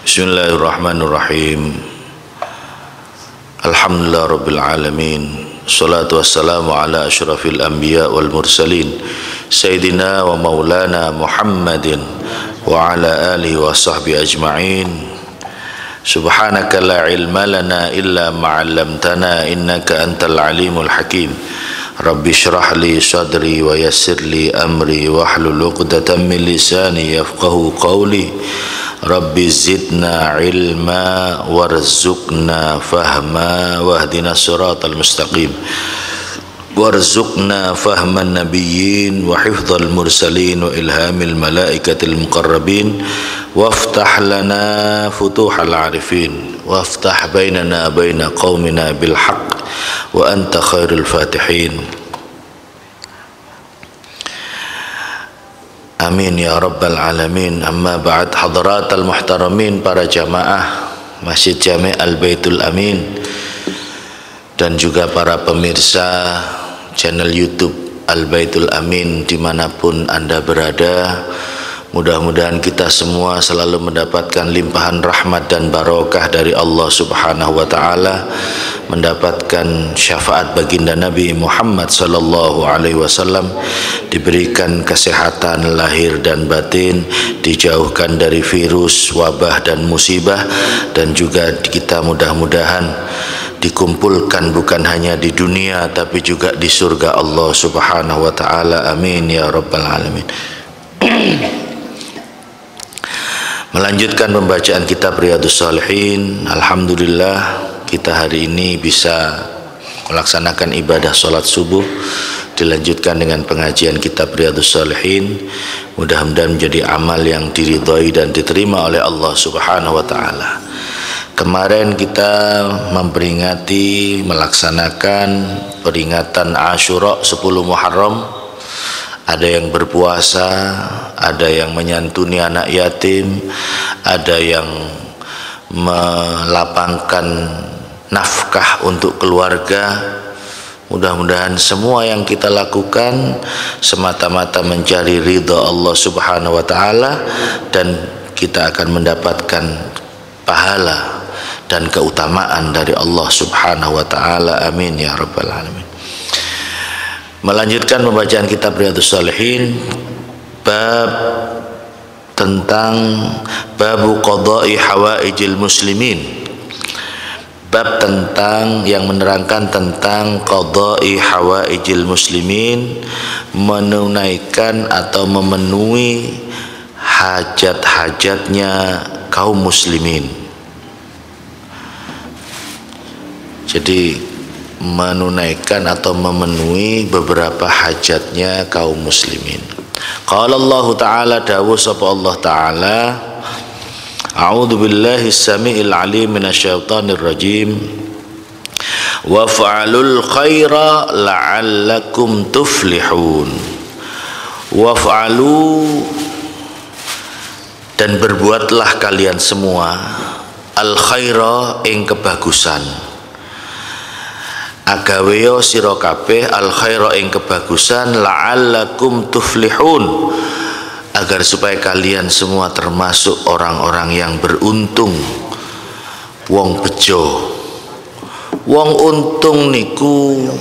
Bismillahirrahmanirrahim. Alhamdulillah rabbil alamin. Salatu wassalamu ala asyrafil anbiya wal mursalin Sayyidina wa maulana Muhammadin wa ala alihi wa sahbihi ajma'in. Subhanaka la ilma lana illa ma'allamtana innaka antal alimul hakim. Rabbi syrah li sadri wa yassir li amri wahlul 'uqdatam min lisani yafqahu qawli. Rabbi zidna ilma warzuqna fahma wahdina siratal mustaqim warzuqna fahman nabiyyin wa hifdzal mursalin wa ilhamil malaikatil muqarrabin waftah lana futuhal arifin waftah bainana baina qaumina bil haqq wa anta khairul fatihin. Amin ya rabbal alamin. Amma ba'd. Hadaratal muhtaramin, para jamaah Masjid Jami' Al-Baitul Amin dan juga para pemirsa channel YouTube Al-Baitul Amin dimanapun Anda berada, mudah-mudahan kita semua selalu mendapatkan limpahan rahmat dan barokah dari Allah Subhanahu wa taala, mendapatkan syafaat baginda Nabi Muhammad sallallahu alaihi wasallam, diberikan kesehatan lahir dan batin, dijauhkan dari virus, wabah dan musibah, dan juga kita mudah-mudahan dikumpulkan bukan hanya di dunia tapi juga di surga Allah Subhanahu wa taala. Amin ya rabbal alamin. Melanjutkan pembacaan kitab Riyadhus Shalihin. Alhamdulillah kita hari ini bisa melaksanakan ibadah sholat subuh, dilanjutkan dengan pengajian kitab Riyadhus Shalihin. Mudah-mudahan menjadi amal yang diridhai dan diterima oleh Allah Subhanahu wa taala. Kemarin kita memperingati melaksanakan peringatan Asyura 10 Muharram. Ada yang berpuasa, ada yang menyantuni anak yatim, ada yang melapangkan nafkah untuk keluarga. Mudah-mudahan semua yang kita lakukan semata-mata mencari ridha Allah Subhanahu wa taala, dan kita akan mendapatkan pahala dan keutamaan dari Allah Subhanahu wa taala. Amin ya rabbal alamin. Melanjutkan pembacaan kitab Riyadhus Shalihin, bab tentang babu qada'i hawaijil muslimin, bab tentang yang menerangkan tentang qada'i hawaijil muslimin, menunaikan atau memenuhi hajat-hajatnya kaum muslimin. Jadi menunaikan atau memenuhi beberapa hajatnya kaum muslimin. Qala Allah Ta'ala, dawuh sapa Allah Ta'ala, A'udzu billahi as-sami'il 'alim minasyaitonir rajim. Waf'alul khaira la'allakum tuflihun. Waf'alu, dan berbuatlah kalian semua al khaira ing kebagusan. Agaweyo sira kabeh al khaira ing kebagusan, la'allakum tuflihun, agar supaya kalian semua termasuk orang-orang yang beruntung. Wong bejo, wong untung niku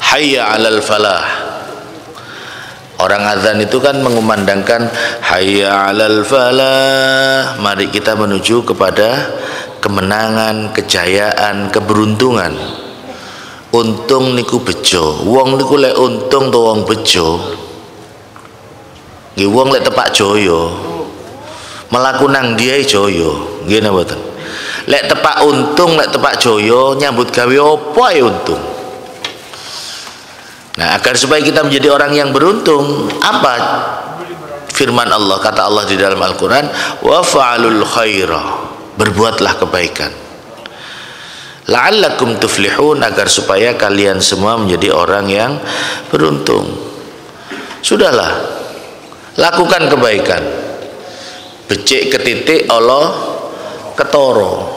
hayya 'alal falah. Orang azan itu kan mengumandangkan hayya 'alal falah, mari kita menuju kepada kemenangan, kejayaan, keberuntungan. Untung niku bejo. Wong niku lek untung to wong bejo. Nggih, wong lek tepak joyo melaku nang diai joyo. Nggih napa mboten? Lek tepak untung, lek tepak joyo nyambut gawe apa ae untung. Nah, agar supaya kita menjadi orang yang beruntung, apa firman Allah, kata Allah di dalam Al-Qur'an, wa fa'alul khaira, berbuatlah kebaikan, la'allakum tuflihun, agar supaya kalian semua menjadi orang yang beruntung. Sudahlah, lakukan kebaikan. Becik ketitik Allah ketoro.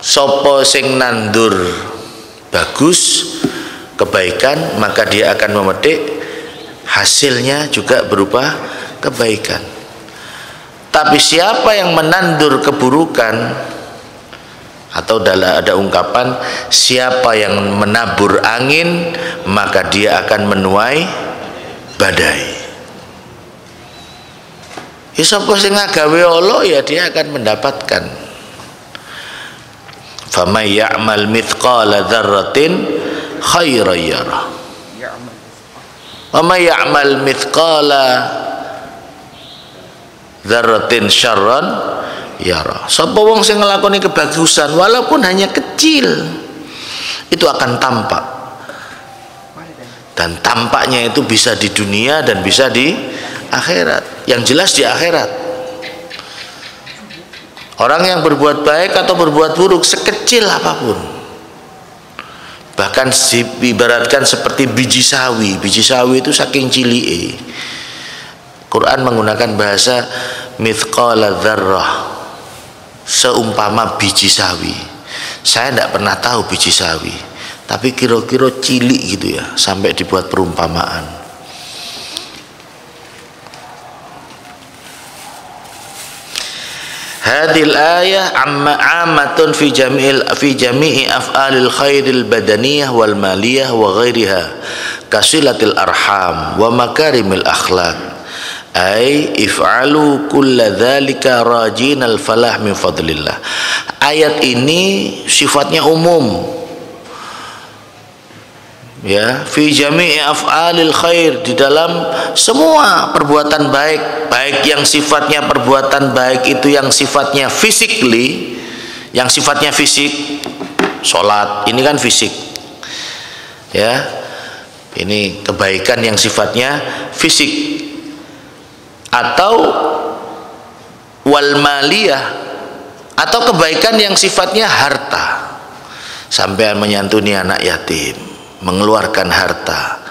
Sopo sing nandur bagus kebaikan, maka dia akan memetik hasilnya juga berupa kebaikan. Tapi siapa yang menandur keburukan, atau ada ungkapan, siapa yang menabur angin maka dia akan menuai badai. Ya sapa sing ngagawe Allah ya dia akan mendapatkan. Famay ya'mal mithqala dzarratin khairan yarah. Wa may ya'mal mithqala dzarratin syarran yara. Sapa wong sing nglakoni kebagusan walaupun hanya kecil itu akan tampak, dan tampaknya itu bisa di dunia dan bisa di akhirat. Yang jelas di akhirat, orang yang berbuat baik atau berbuat buruk sekecil apapun, bahkan diibaratkan seperti biji sawi. Biji sawi itu saking cilike, Quran menggunakan bahasa mithqala dzarrah, seumpama biji sawi. Saya tidak pernah tahu biji sawi, tapi kira-kira cilik gitu ya, sampai dibuat perumpamaan. Hadil ayah ammatun fi jami'i af'alil khairil badaniyah wal maliyah wa ghairiha kasilatil arham wa makarimil akhlaq. Ay if'alu kulla dzalika rajinal falah min fadlillah. Ayat ini sifatnya umum, ya, fi jami'i af'alil khair, di dalam semua perbuatan baik, baik yang sifatnya perbuatan baik itu yang sifatnya physically, yang sifatnya fisik, sholat ini kan fisik, ya, ini kebaikan yang sifatnya fisik, atau wal maliyah, atau kebaikan yang sifatnya harta, sampai menyantuni anak yatim, mengeluarkan harta,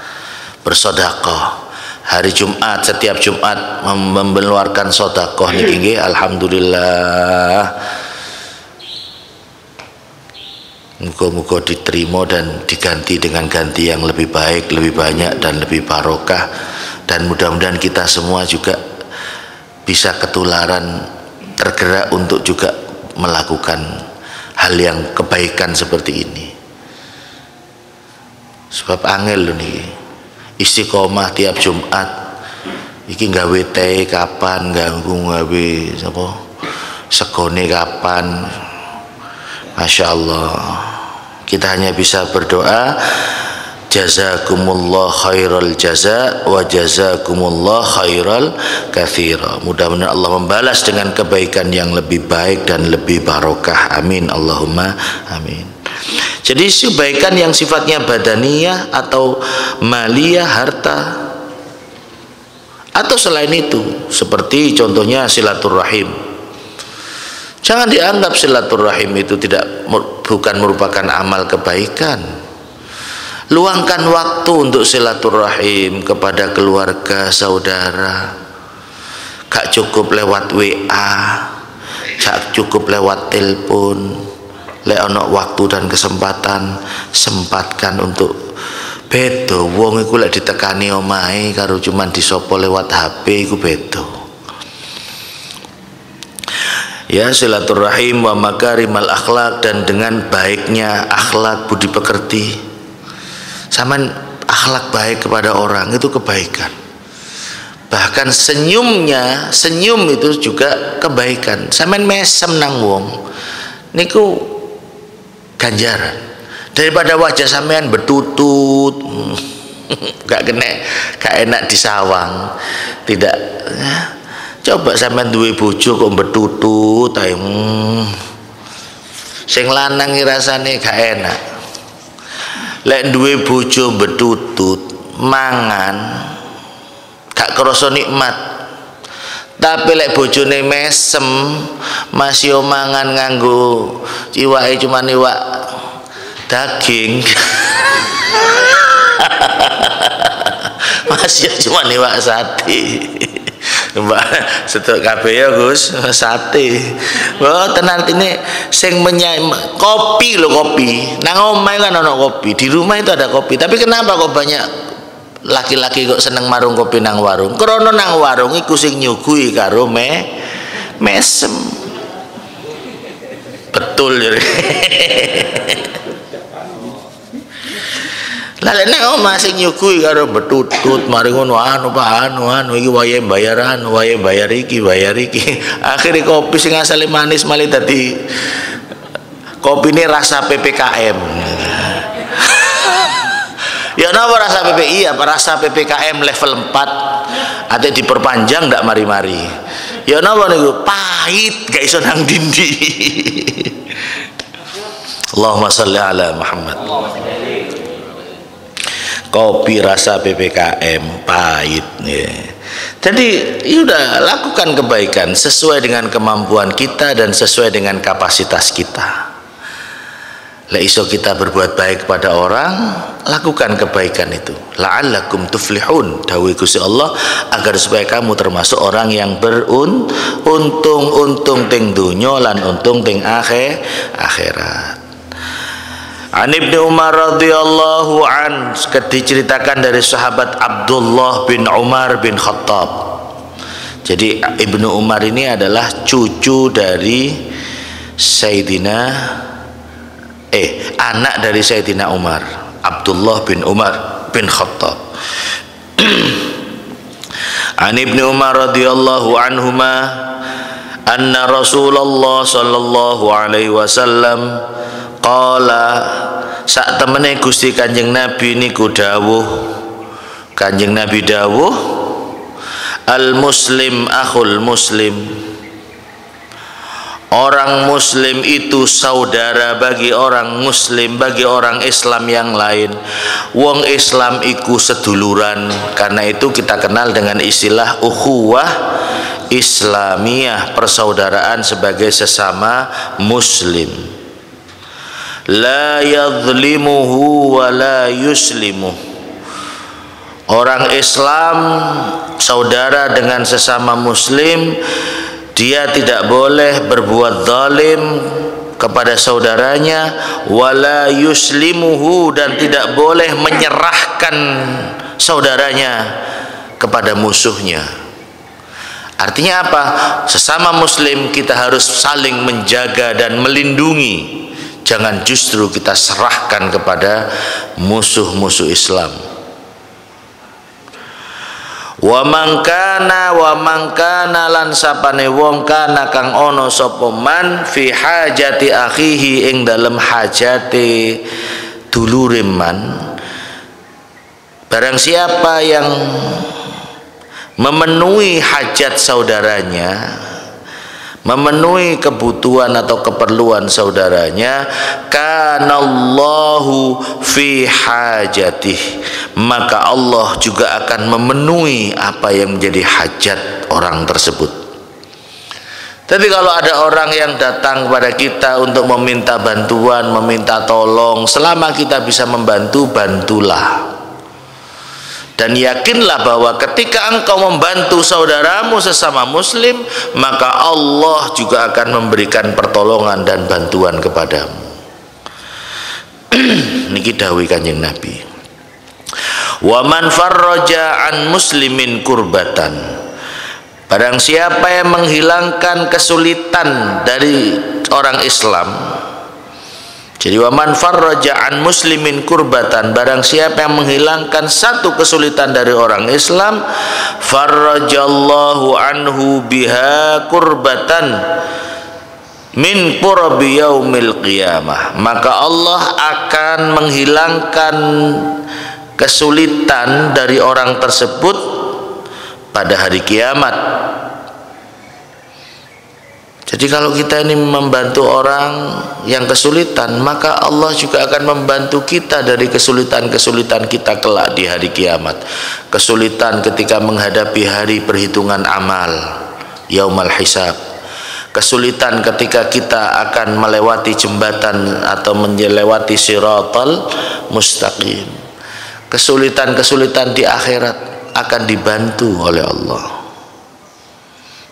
bersedekah. Hari Jumat, setiap Jumat mengeluarkan sedekah niki nggih, alhamdulillah. Muga-muga diterima dan diganti dengan ganti yang lebih baik, lebih banyak dan lebih barokah, dan mudah-mudahan kita semua juga bisa ketularan tergerak untuk juga melakukan hal yang kebaikan seperti ini. Sebab angel lho niki. Istiqomah tiap Jumat iki gawe teh kapan, ganggu gawe sapa? Segone kapan. Masya Allah. Kita hanya bisa berdoa, jazakumullah khairal jaza wa jazakumullah khairal katsira. Mudah-mudahan Allah membalas dengan kebaikan yang lebih baik dan lebih barokah. Amin Allahumma amin. Jadi kebaikan yang sifatnya badaniyah atau maliyah, harta, atau selain itu, seperti contohnya silaturahim. Jangan dianggap silaturahim itu bukan merupakan amal kebaikan. Luangkan waktu untuk silaturahim kepada keluarga, saudara. Gak cukup lewat WA, gak cukup lewat telepon. Lek ana waktu dan kesempatan, sempatkan untuk beda. Wong iku lek ditekani omahe karo cuman disopo lewat HP iku beda. Ya, silaturahim wa makarimal akhlak, dan dengan baiknya akhlak, budi pekerti. Saman akhlak baik kepada orang itu kebaikan. Bahkan senyum itu juga kebaikan. Saman mesem nang wong niku ganjaran daripada wajah sampean bertutut gak enak disawang. Tidak, ya. Coba sampean duwe bojo kok bertutut ae, sing lanang rasane gak enak. Lek duwe bojo bertutut mangan gak krasa nikmat, tapi lek bojone mesem masih mangan nganggo iwake cuman iwak daging masih cuman iwak sate. Mbak setok kabeh ya Gus, sate. Oh tenan ini sing kopi lho, kopi. Nang omahe kan ana kopi, di rumah itu ada kopi. Tapi kenapa kok banyak laki-laki kok seneng marung kopi nang warung, krana nang warung iku sing nyuguhi karo mesem. Betul ya. Lah lek nang omah sing nyuguhi karo betutut mari ngono anu iki wayahe bayar iki. Akhire kopi sing asale manis malah dadi kopine rasa PPKM. Ya napa rasa PPI ya, rasa PPKM level 4 ate diperpanjang ndak mari-mari. Ya napa niku pahit gak iso nang dindi. Allahumma sholli ala Muhammad. Kopi rasa PPKM pahit ya. Jadi udah lakukan kebaikan sesuai dengan kemampuan kita dan sesuai dengan kapasitas kita. La iso kita berbuat baik kepada orang, lakukan kebaikan itu. La'allakum tuflihun, dawuh Gusti Allah, agar supaya kamu termasuk orang yang untung ting dunya lan untung ting akhirat. An Ibnu Umar radhiyallahu an, diceritakan dari sahabat Abdullah bin Umar bin Khattab. Jadi Ibnu Umar ini adalah cucu dari anak dari Sayyidina Umar, Abdullah bin Umar bin Khattab. An Ibnu Umar radhiyallahu anhuma anna Rasulullah sallallahu alaihi wasallam qala, sak temene Gusti Kanjeng Nabi niku dawuh, Kanjeng Nabi dawuh, al muslim akhul muslim, orang muslim itu saudara bagi orang muslim, bagi orang Islam yang lain. Wong Islam iku seduluran, karena itu kita kenal dengan istilah ukhuwah Islamiyah, persaudaraan sebagai sesama muslim. La yadhlimuhu wa la yuslimuh. Orang Islam saudara dengan sesama muslim, dia tidak boleh berbuat zalim kepada saudaranya, wala yuslimuhu, dan tidak boleh menyerahkan saudaranya kepada musuhnya. Artinya apa? Sesama muslim kita harus saling menjaga dan melindungi. Jangan justru kita serahkan kepada musuh-musuh Islam. Wa mangkana lan sapane wong kana kang ana sapa man fi hajati akhihi, ing dalem hajate dulure man. Barang siapa yang memenuhi hajat saudaranya, memenuhi kebutuhan atau keperluan saudaranya, kanallahu fi hajatih, maka Allah juga akan memenuhi apa yang menjadi hajat orang tersebut. Tapi kalau ada orang yang datang kepada kita untuk meminta bantuan, meminta tolong, selama kita bisa membantu, bantulah. Dan yakinlah bahwa ketika engkau membantu saudaramu sesama muslim, maka Allah juga akan memberikan pertolongan dan bantuan kepadamu. Niki dawuh Kanjeng Nabi. Wa man farraja an muslimin kurbatan, barang siapa yang menghilangkan kesulitan dari orang Islam. Jadi waman farraja an muslimin kurbatan, barang siapa yang menghilangkan satu kesulitan dari orang Islam, farrajallahu anhu biha kurbatan min qurbi yaumil qiyamah, maka Allah akan menghilangkan kesulitan dari orang tersebut pada hari kiamat. Jadi kalau kita ini membantu orang yang kesulitan, maka Allah juga akan membantu kita dari kesulitan-kesulitan kita kelak di hari kiamat. Kesulitan ketika menghadapi hari perhitungan amal, yaumal hisab. Kesulitan ketika kita akan melewati jembatan atau melewati siratal mustaqim. Kesulitan-kesulitan di akhirat akan dibantu oleh Allah.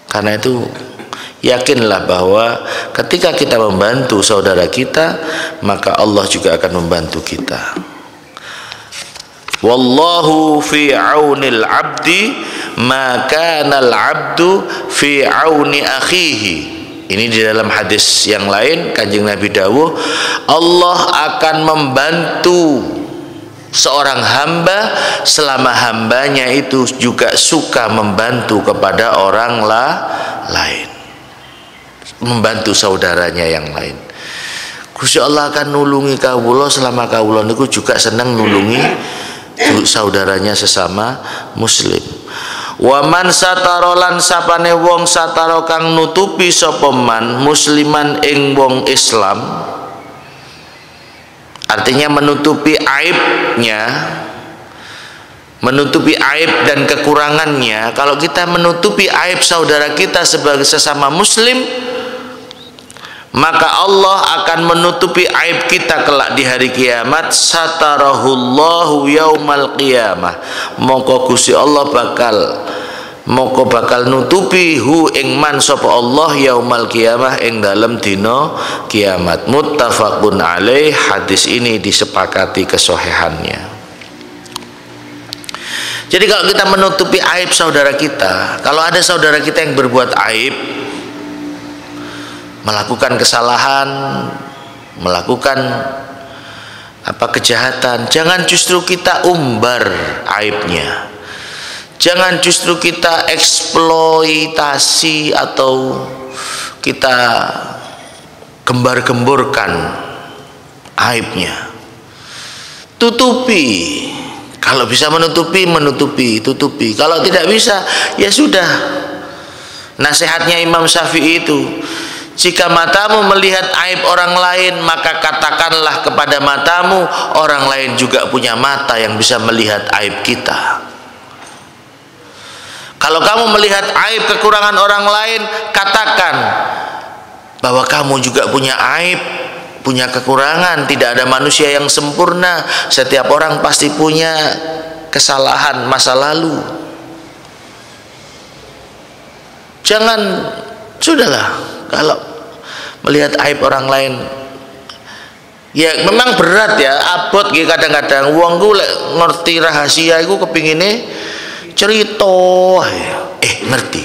Karena itu yakinlah bahwa ketika kita membantu saudara kita, maka Allah juga akan membantu kita. Wallahu fi aunil abdi ma kana al abdu fi auni akhihi. Ini di dalam hadis yang lain Kanjeng Nabi dawuh, Allah akan membantu seorang hamba selama hambanya itu juga suka membantu kepada orang lain, membantu saudaranya yang lain. Gusti Allah akan nulungi kawula selama kawula niku juga seneng nulungi saudaranya sesama muslim. Wa man satara lan sapane wong satara kang nutupi sapa man musliman ing wong Islam, artinya menutupi aibnya, menutupi aib dan kekurangannya. Kalau kita menutupi aib saudara kita sebagai sesama muslim, maka Allah akan menutupi aib kita kelak di hari kiamat. Satarahullahu yaumal qiyamah, mongko Gusti Allah bakal nutupi hu ing man sapa Allah yaumal qiyamah ing dalem dina kiamat. Muttafaqun alaih, hadis ini disepakati kesohihannya. Jadi kalau kita menutupi aib saudara kita, kalau ada saudara kita yang berbuat aib, melakukan kesalahan, melakukan kejahatan, jangan justru kita umbar aibnya, jangan justru kita eksploitasi atau kita gembar-gemborkan aibnya. Tutupi, kalau bisa menutupi, tutupi. Kalau tidak bisa, ya sudah. Nasihatnya Imam Syafi'i itu, jika matamu melihat aib orang lain, maka katakanlah kepada matamu, orang lain juga punya mata yang bisa melihat aib kita. Kalau kamu melihat aib kekurangan orang lain, katakan bahwa kamu juga punya aib, punya kekurangan. Tidak ada manusia yang sempurna, setiap orang pasti punya kesalahan masa lalu. Jangan, sudahlah, kalau melihat aib orang lain, ya memang berat ya, abot gitu kadang-kadang. Wong ku lek ngerti rahasia iku kepingine cerita, ngerti.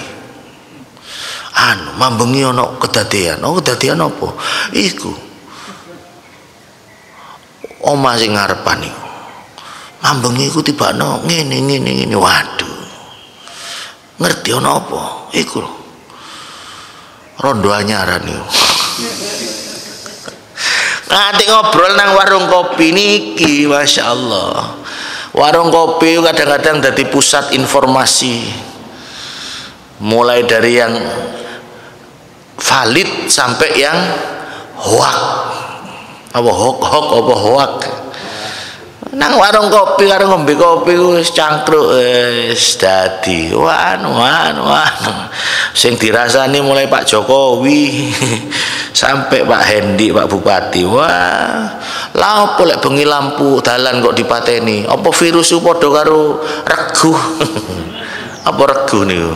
Mambengi ana kedadean. Oh, kedadean apa? Iku omah sing ngarepan iku. Mambengi iku tibakno ngene. Waduh. Ngerti ana apa? Iku lho. Rondo anyaran iku. Nanti ngobrol nang warung kopi niki, masya Allah. Warung kopi kadang-kadang jadi pusat informasi, mulai dari yang valid sampai yang hoak. Hoak. Nang warung kopi karo ngombe kopi wis cangkruk wis dadi anu sing dirasani mulai Pak Jokowi sampai Pak Hendi, Pak Bupati. Wah, lha opo lek bengi lampu dalan kok dipateni? Apa virus ku padha karo regu? Apa regu niku?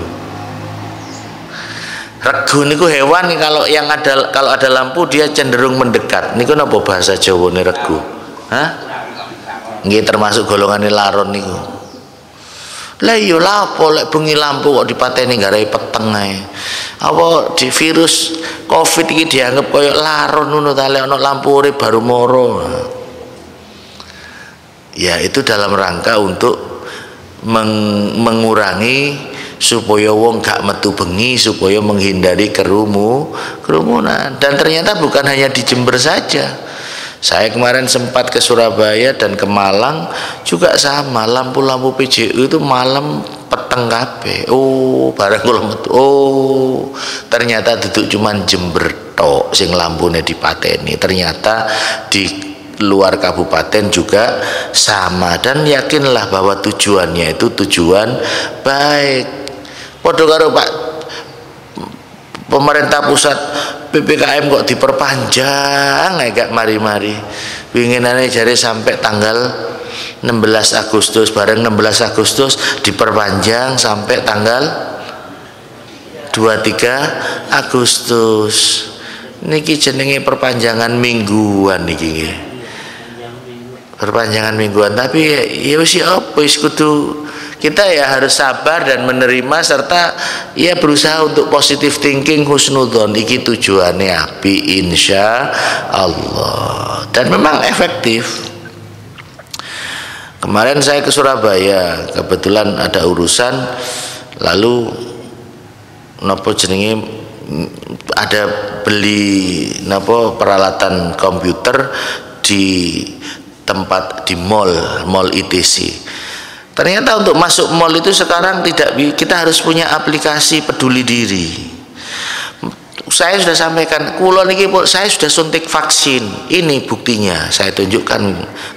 Regu niku hewan kalau ada lampu dia cenderung mendekat. Niku napa bahasa Jawane regu? Hah? Nggih termasuk golongan laron niku. Lah iya lapo lek bengi lampu kok dipateni garai peteng ae. Apa di virus Covid iki dianggap koyo laron ngono ta, lek ana lampu urip baru moro. Ya itu dalam rangka untuk mengurangi supaya wong gak metu bengi, supaya menghindari kerumunan. Dan ternyata bukan hanya di Jember saja. Saya kemarin sempat ke Surabaya dan ke Malang juga sama, lampu-lampu PJU itu malam peteng kabeh. Oh, barang kula metu. Oh, ternyata duduk cuman Jember tok sing lampune dipateni. Ternyata di luar kabupaten juga sama, dan yakinlah bahwa tujuannya itu tujuan baik. Padha karo Pak pemerintah pusat, PPKM kok diperpanjang gak mari-mari. Winginane jare sampai tanggal 16 Agustus, bareng 16 Agustus diperpanjang sampai tanggal 23 Agustus. Niki jenenge perpanjangan mingguan niki. perpanjangan mingguan, tapi ya wis apa wis kudu kita ya harus sabar dan menerima serta ya berusaha untuk positive thinking, husnudzon iki tujuannya api insya Allah, dan memang efektif. Kemarin saya ke Surabaya, kebetulan ada urusan, lalu nopo jenenge ada beli nopo peralatan komputer di tempat di mall ITC. Ternyata untuk masuk mall itu sekarang kita harus punya aplikasi Peduli Diri. Saya sudah sampaikan, kulon ini saya sudah suntik vaksin, ini buktinya, saya tunjukkan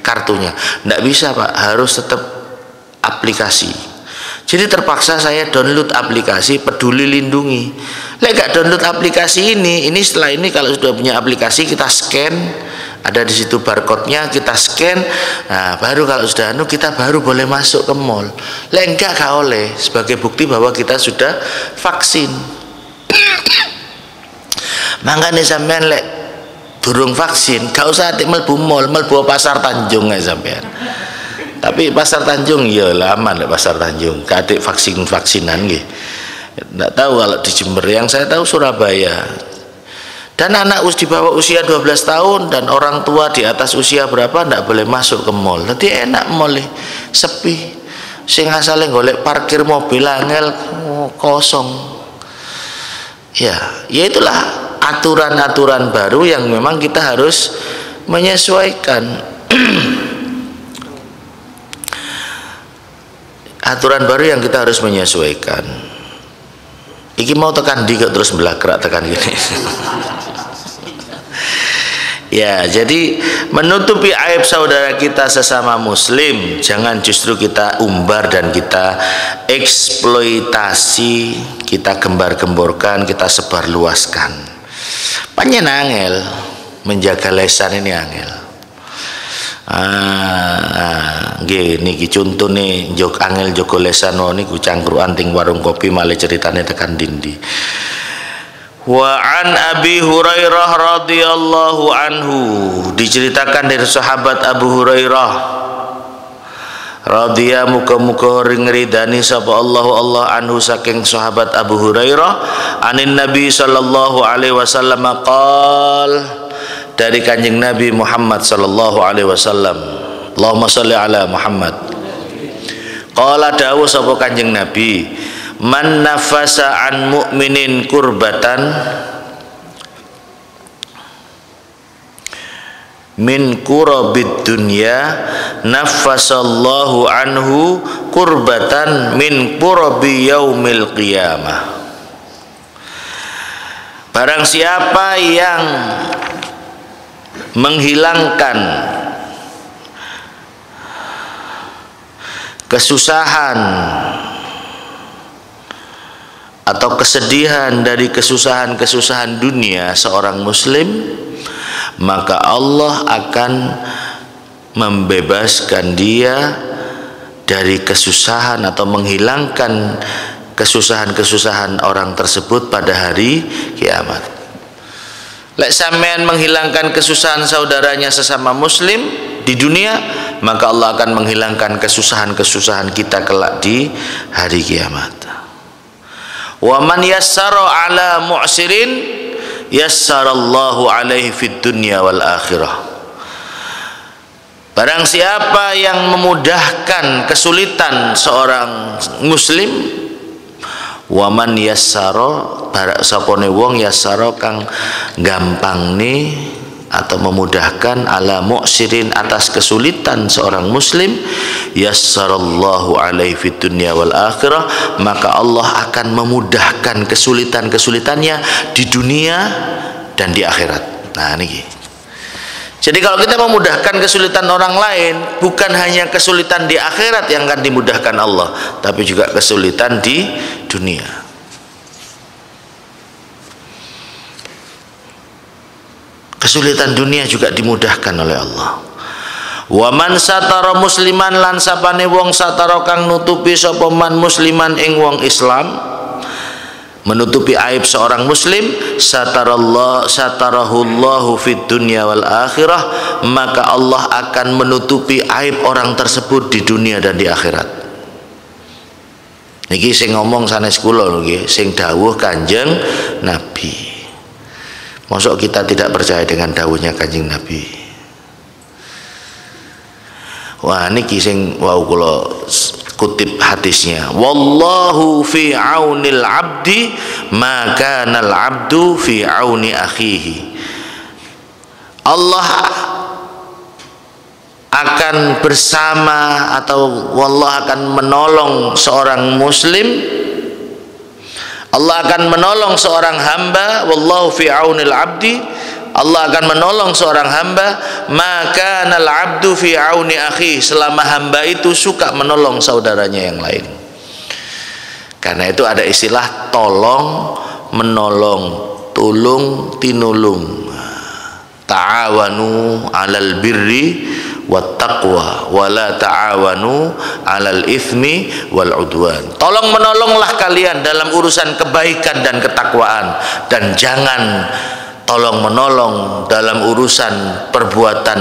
kartunya. Tidak bisa Pak, harus tetap aplikasi. Jadi terpaksa saya download aplikasi Peduli Lindungi. Gak download aplikasi ini setelah ini kalau sudah punya aplikasi kita scan, ada di situ barcode-nya, kita scan, nah baru kalau sudah kita baru boleh masuk ke mall. Enggak oleh, sebagai bukti bahwa kita sudah vaksin. Makanya sampean durung vaksin, gak usah mlebu mall, mlebu pasar Tanjung aja sampean. Tapi pasar Tanjung ya aman pasar Tanjung, kadek vaksinan nggih. Enggak tahu kalau di Jember, yang saya tahu Surabaya. Dan anak di bawah usia 12 tahun dan orang tua di atas usia berapa ndak boleh masuk ke mall. Nanti enak mall sepi. Sing asale golek parkir mobil angel kosong. Ya itulah aturan-aturan baru yang memang kita harus menyesuaikan. Aturan baru yang kita harus menyesuaikan. Iki mau tekan di terus belakrak tekan gini. Ya, jadi menutupi aib saudara kita sesama muslim, jangan justru kita umbar dan kita eksploitasi, kita gembar-gemborkan, kita sebarluaskan. Panjen angel menjaga lesan ini angel. Niki contoh nih jok angel joko lesan niku cangkruan ting warung kopi malah ceritane tekan dindi. Wa an Abi Hurairah radhiyallahu anhu, diceritakan dari sahabat Abu Hurairah radhiya muga-muga ridani sapa Allah anhu saking sahabat Abu Hurairah anin Nabi sallallahu alaihi wasallam qol, dari kanjeng Nabi Muhammad sallallahu alaihi wasallam, Allahumma sholli ala Muhammad. Qala dawuh sapa kanjeng Nabi, man nafasa an mu'minin kurbatan min kurabid dunya nafasallahu anhu kurbatan min kurabi yaumil qiyamah. Barang siapa yang menghilangkan kesusahan atau kesedihan dari kesusahan-kesusahan dunia seorang muslim, maka Allah akan membebaskan dia dari kesusahan atau menghilangkan kesusahan-kesusahan orang tersebut pada hari kiamat. Lek sampean menghilangkan kesusahan saudaranya sesama muslim di dunia, maka Allah akan menghilangkan kesusahan-kesusahan kita kelak di hari kiamat. Wa man yassara ala mu'sirin yassarallahu alaihi fid dunya wal akhirah. Barang siapa yang memudahkan kesulitan seorang muslim, wa man yassara, sapone wong yassara kang gampang nih atau memudahkan ala mu'sirin atas kesulitan seorang muslim, yassarallahu alaihi fid dunya wal akhirah, maka Allah akan memudahkan kesulitan-kesulitannya di dunia dan di akhirat. Nah niki. Jadi kalau kita memudahkan kesulitan orang lain, bukan hanya kesulitan di akhirat yang akan dimudahkan Allah, tapi juga kesulitan di dunia. Kesulitan dunia juga dimudahkan oleh Allah. Wa man satara musliman lan sapane wong satara kang nutupi sapa man musliman ing wong Islam, menutupi aib seorang muslim, satarahullahu fid dunya wal akhirah, maka Allah akan menutupi aib orang tersebut di dunia dan di akhirat. Niki sing ngomong sanes kula lho nggih, sing dawuh Kanjeng Nabi. Mosok kita tidak percaya dengan dawuhnya Kanjeng Nabi? Wah niki sing wau kula kutip hadisnya, wallahu fi aunil abdi ma kana al abdu fi auni akhihi. Allah akan bersama atau wallah akan menolong seorang muslim, Allah akan menolong seorang hamba, wallahu fi aunil abdi, Allah akan menolong seorang hamba, maka nal abdu fi auni akhi, selama hamba itu suka menolong saudaranya yang lain. Karena itu ada istilah tolong menolong, tulung tinulung, ta'awanu 'alal birri wat taqwa wala ta'awanu 'alal itsmi wal 'udwan. Tolong menolonglah kalian dalam urusan kebaikan dan ketakwaan, dan jangan tolong menolong dalam urusan perbuatan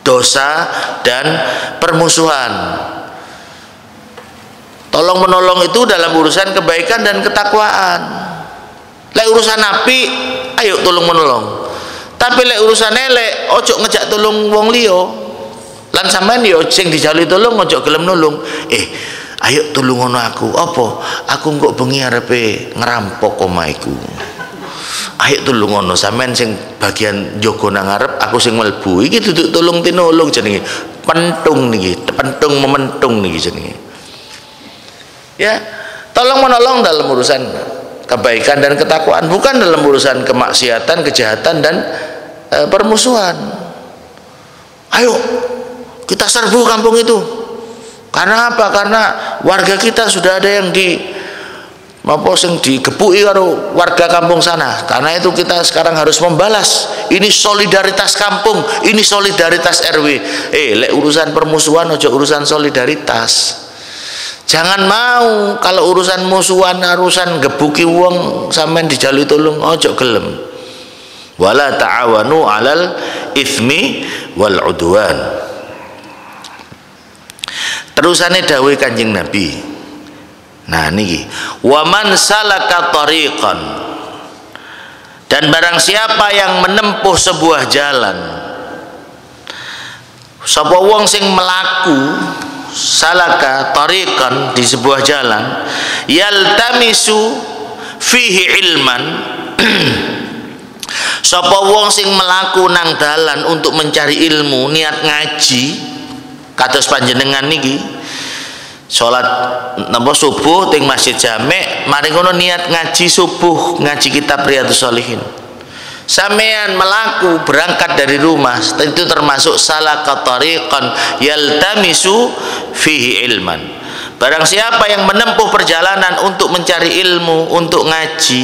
dosa dan permusuhan. Tolong menolong itu dalam urusan kebaikan dan ketakwaan. Lek urusan api, ayo tolong menolong. Tapi lek urusan elek, ojo ngejak tolong wong liya. Lan sampean yo sing dijalui tolong ojo gelem nulung. Ayo tolong ngono aku. Apa? Aku kok bengi arepe ngerampok omahku. Ayo tulung ngono, sampean sing bagian njogo nang ngarep, aku sing mlebu. Iki duduk tulung tinulung jenenge. Pentung niki, pentung mementung niki jenenge. Ya, tolong menolong dalam urusan kebaikan dan ketakwaan, bukan dalam urusan kemaksiatan, kejahatan dan permusuhan. Ayo kita serbu kampung itu. Karena apa? Karena warga kita sudah ada yang digepuki karo warga kampung sana. Karena itu kita sekarang harus membalas. Ini solidaritas kampung, ini solidaritas RW. Lek urusan permusuhan ojo urusan solidaritas. Jangan mau kalau urusan musuhan, urusan gebuki wong sampean dijalui tolong ojo gelem. Wala ta'awanu 'alal itsmi wal 'udwan. Terusane dawuh Kanjeng Nabi. Nah niki, waman salaka tariqan, dan barang siapa yang menempuh sebuah jalan, sapa wong sing melaku salaka tariqan di sebuah jalan, yaltamisu fihi ilman, sapa wong sing melaku nang dalan untuk mencari ilmu, niat ngaji, kados panjenengan niki sholat napa subuh teng Masjid Jami', mari ngono niat ngaji subuh, ngaji kitab Riyadhus Shalihin. Sampean melaku berangkat dari rumah, itu termasuk salaka tariqan yaltamisu fihi ilman. Barang siapa yang menempuh perjalanan untuk mencari ilmu, untuk ngaji,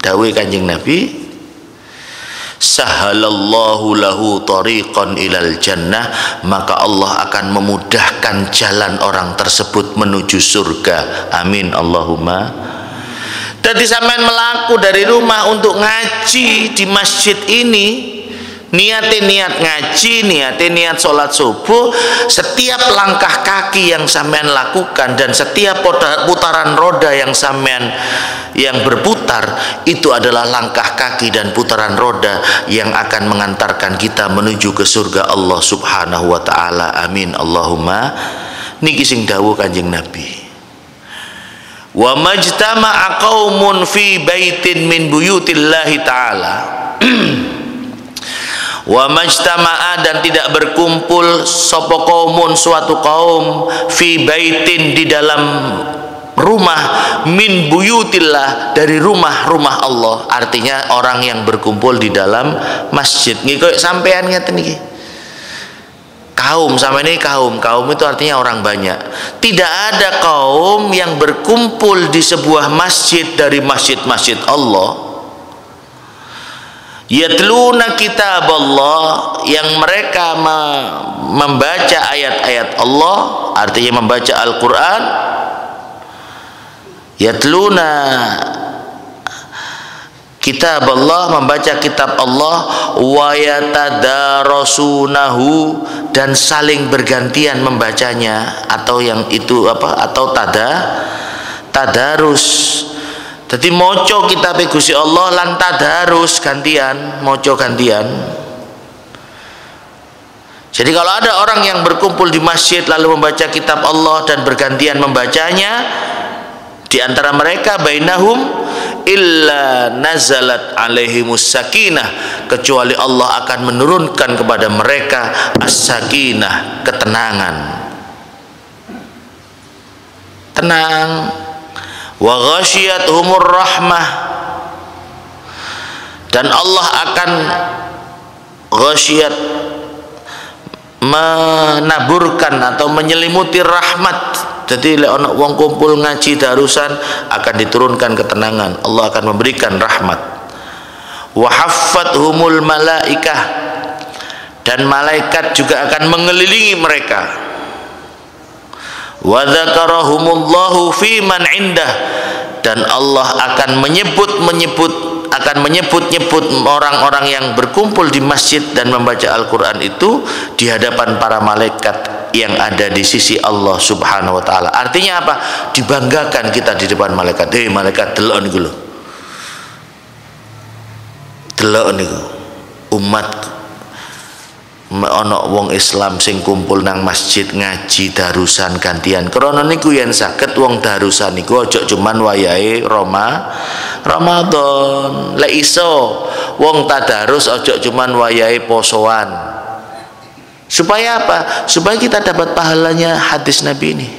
dawuh Kanjeng Nabi, sahalallahu lahu tariqan ilal jannah, maka Allah akan memudahkan jalan orang tersebut menuju surga. Amin Allahumma. Jadi sampean melaku dari rumah untuk ngaji di masjid ini, niate niat ngaji, niate niat sholat subuh, setiap langkah kaki yang sampean lakukan dan setiap putaran roda yang sampean yang berputar, itu adalah langkah kaki dan putaran roda yang akan mengantarkan kita menuju ke surga Allah Subhanahu wa taala. Amin Allahumma. Niki sing dawuh Kanjeng Nabi. Wa majtama'a qaumun fi baitin min buyutillahi ta'ala. Wa majtama'a, dan tidak berkumpul sapa qaumun suatu kaum fi baitin di dalam rumah min buyutillah, dari rumah-rumah Allah. Artinya orang yang berkumpul di dalam masjid. Nggih koyo sampean ngeten iki. Kaum sama ini kaum itu artinya orang banyak. Tidak ada kaum yang berkumpul di sebuah masjid dari masjid-masjid Allah, yatluna kitab Allah, yang mereka membaca ayat-ayat Allah, artinya membaca Al-Quran, yatluna kitab Allah, membaca kitab Allah, wa yatadarasunahu, dan saling bergantian membacanya, atau yang itu apa, atau tadarus. Jadi moco kitab Gusti Allah lan tadarus gantian, moco gantian. Jadi kalau ada orang yang berkumpul di masjid lalu membaca kitab Allah dan bergantian membacanya, di antara mereka bainahum illa nazalat alaihimus sakinah, kecuali Allah akan menurunkan kepada mereka as-sakinah, ketenangan, tenang. Wa ghasyiyatuhumur rahmah, dan Allah akan ghasyiyat, menaburkan atau menyelimuti rahmat. Jadi lek ana wong kumpul ngaji darusan akan diturunkan ketenangan, Allah akan memberikan rahmat. Wa haffathumul malaikah, dan malaikat juga akan mengelilingi mereka. Wa dzakarahumullahu fi man indah, dan Allah akan menyebut orang-orang yang berkumpul di masjid dan membaca Al-Quran itu di hadapan para malaikat yang ada di sisi Allah Subhanahu wa taala. Artinya apa? Dibanggakan kita di depan malaikat. Malaikat delok niku lho. Delok niku. Umat ana wong Islam sing kumpul nang masjid ngaji darusan gantian. Krana niku yen saged wong darusan niku aja cuman wayahe Ramadan. Lek iso wong tadarus aja cuman wayahe posoan. Supaya apa? Supaya kita dapat pahalanya hadis Nabi ini.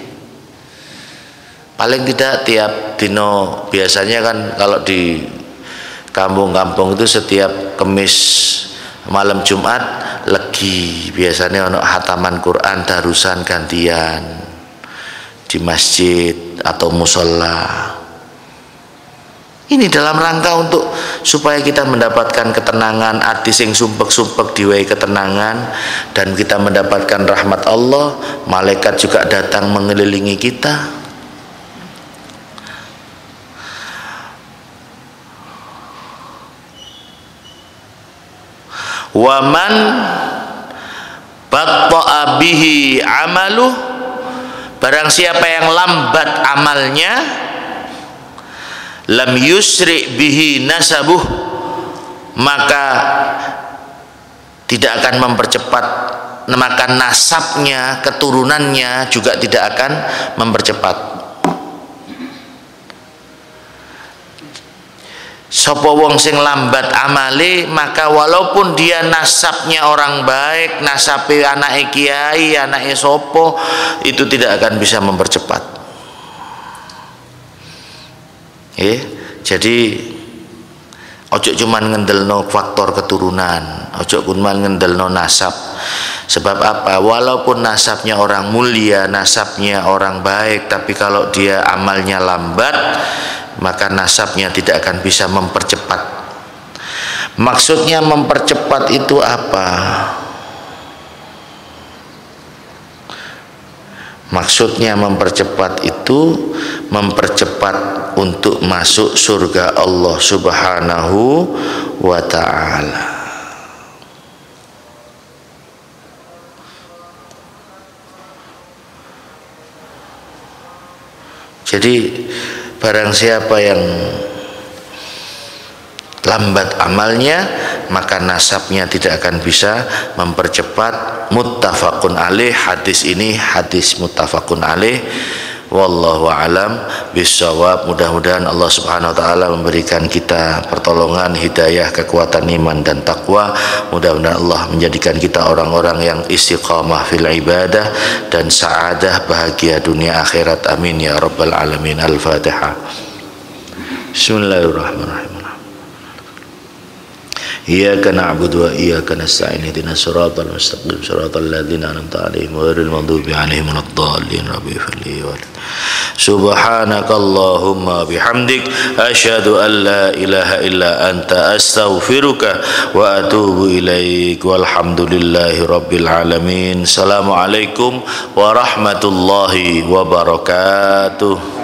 Paling tidak tiap dino, biasanya kan kalau di kampung-kampung itu setiap Kamis malam Jumat legi, biasanya ono hataman Quran darusan gantian di masjid atau musola. Ini dalam rangka untuk supaya kita mendapatkan ketenangan, ati sing sumpek-sumpek diwai ketenangan, dan kita mendapatkan rahmat Allah. Malaikat juga datang mengelilingi kita. Waman batta'a bihi amaluh, barang siapa yang lambat amalnya, lam yusri bihi nasabuh, maka tidak akan mempercepat, maka nasabnya, keturunannya juga tidak akan mempercepat. Sapa wong sing lambat amale, maka walaupun dia nasabnya orang baik, nasabe anake kiai, anake sapa, itu tidak akan bisa mempercepat. Jadi ojo cuman ngendelno faktor keturunan, ojo cuman ngendelno nasab. Sebab apa? Walaupun nasabnya orang mulia, nasabnya orang baik, tapi kalau dia amalnya lambat, maka nasabnya tidak akan bisa mempercepat. Maksudnya mempercepat itu apa? Maksudnya mempercepat itu mempercepat untuk masuk surga Allah Subhanahu wa ta'ala. Jadi barang siapa yang lambat amalnya, maka nasabnya tidak akan bisa mempercepat. Muttafaqun alaih, hadis ini hadis muttafaqun alaih. Wallahu alam bisawab. Mudah-mudahan Allah Subhanahu wa taala memberikan kita pertolongan, hidayah, kekuatan iman dan takwa. Mudah-mudahan Allah menjadikan kita orang-orang yang istiqamah fil ibadah dan sa'adah, bahagia dunia akhirat. Amin ya rabbal alamin. Al-Fatihah. Bismillahirrahmanirrahim. Iyyaka na'budu wa iyyaka nasta'in, ihdinas siratal mustaqim, siratal ladzina an'amta 'alaihim ghairil maghdubi 'alaihim waladdallin. Rabbi ighfirli wa subhanakallahumma bihamdik asyhadu an la ilaha illa anta astaghfiruka wa atubu ilaik. Walhamdulillahi rabbil alamin. Assalamualaikum warahmatullahi wabarakatuh.